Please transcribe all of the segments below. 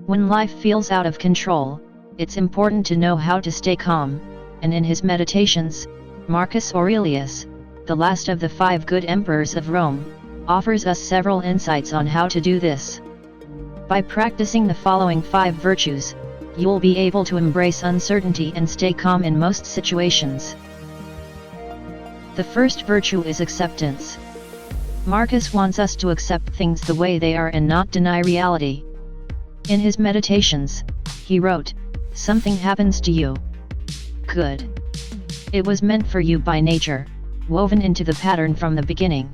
When life feels out of control, it's important to know how to stay calm, and in his Meditations, Marcus Aurelius, the last of the 5 good emperors of Rome, offers us several insights on how to do this. By practicing the following 5 virtues, you'll be able to embrace uncertainty and stay calm in most situations. The first virtue is acceptance. Marcus wants us to accept things the way they are and not deny reality. In his Meditations, he wrote, "Something happens to you. Good. It was meant for you by nature, woven into the pattern from the beginning.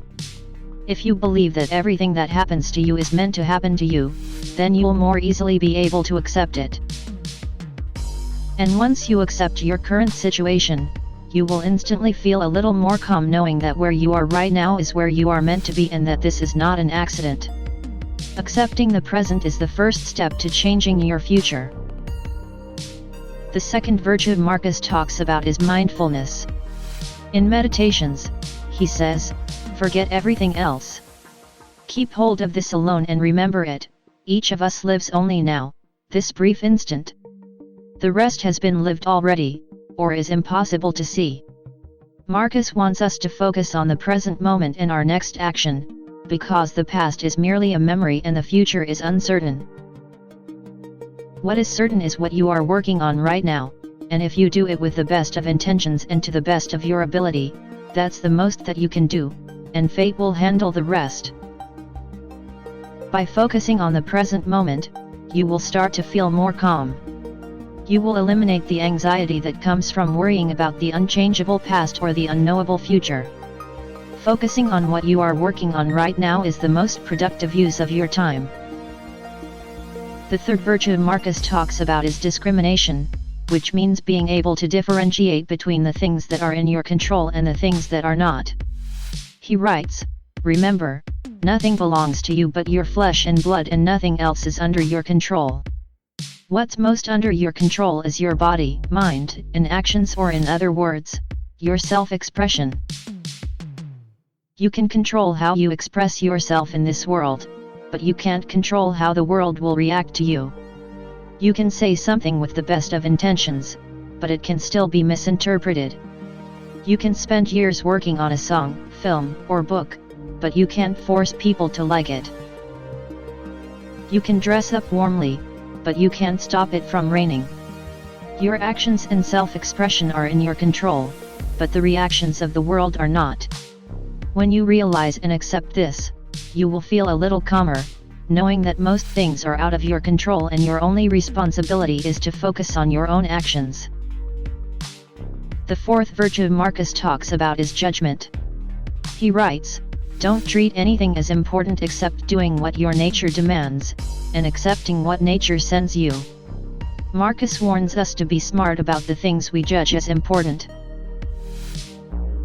If you believe that everything that happens to you is meant to happen to you, then you'll more easily be able to accept it. And once you accept your current situation, you will instantly feel a little more calm knowing that where you are right now is where you are meant to be and that this is not an accident." Accepting the present is the first step to changing your future. The second virtue Marcus talks about is mindfulness. In Meditations, he says, "Forget everything else. Keep hold of this alone and remember it, each of us lives only now, this brief instant. The rest has been lived already, or is impossible to see." Marcus wants us to focus on the present moment in our next action, because the past is merely a memory and the future is uncertain. What is certain is what you are working on right now, and if you do it with the best of intentions and to the best of your ability, that's the most that you can do, and fate will handle the rest. By focusing on the present moment, you will start to feel more calm. You will eliminate the anxiety that comes from worrying about the unchangeable past or the unknowable future. Focusing on what you are working on right now is the most productive use of your time. The third virtue Marcus talks about is discrimination, which means being able to differentiate between the things that are in your control and the things that are not. He writes, "Remember, nothing belongs to you but your flesh and blood, and nothing else is under your control. What's most under your control is your body, mind, and actions, or in other words, your self-expression. You can control how you express yourself in this world, but you can't control how the world will react to you. You can say something with the best of intentions, but it can still be misinterpreted. You can spend years working on a song, film, or book, but you can't force people to like it. You can dress up warmly, but you can't stop it from raining. Your actions and self-expression are in your control, but the reactions of the world are not." When you realize and accept this, you will feel a little calmer, knowing that most things are out of your control and your only responsibility is to focus on your own actions. The fourth virtue Marcus talks about is judgment. He writes, "Don't treat anything as important except doing what your nature demands, and accepting what nature sends you." Marcus warns us to be smart about the things we judge as important.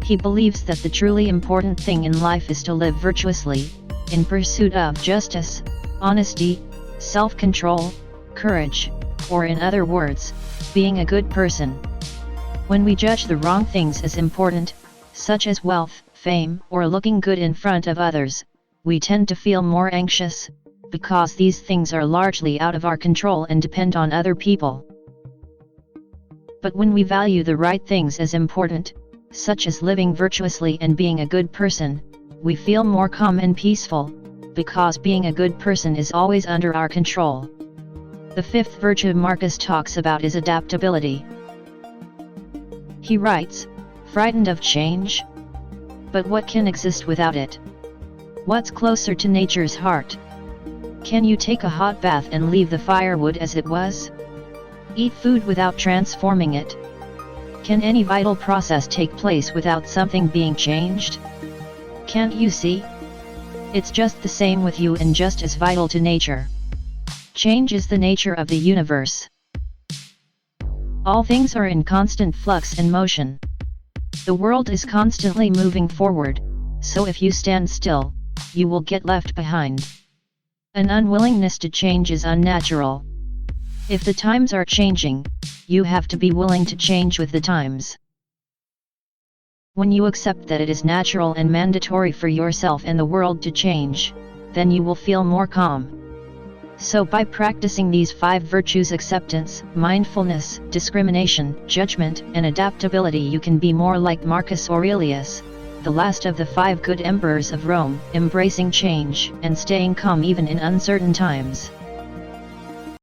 He believes that the truly important thing in life is to live virtuously, in pursuit of justice, honesty, self-control, courage, or in other words, being a good person. When we judge the wrong things as important, such as wealth, fame, or looking good in front of others, we tend to feel more anxious, because these things are largely out of our control and depend on other people. But when we value the right things as important, such as living virtuously and being a good person, we feel more calm and peaceful, because being a good person is always under our control. The fifth virtue Marcus talks about is adaptability. He writes, "Frightened of change? But what can exist without it? What's closer to nature's heart? Can you take a hot bath and leave the firewood as it was? Eat food without transforming it? Can any vital process take place without something being changed? Can't you see? It's just the same with you and just as vital to nature. Change is the nature of the universe. All things are in constant flux and motion. The world is constantly moving forward, so if you stand still, you will get left behind. An unwillingness to change is unnatural. If the times are changing, you have to be willing to change with the times. When you accept that it is natural and mandatory for yourself and the world to change, then you will feel more calm. So by practicing these 5 virtues: acceptance, mindfulness, discrimination, judgment, and adaptability, you can be more like Marcus Aurelius, the last of the 5 good emperors of Rome, embracing change and staying calm even in uncertain times.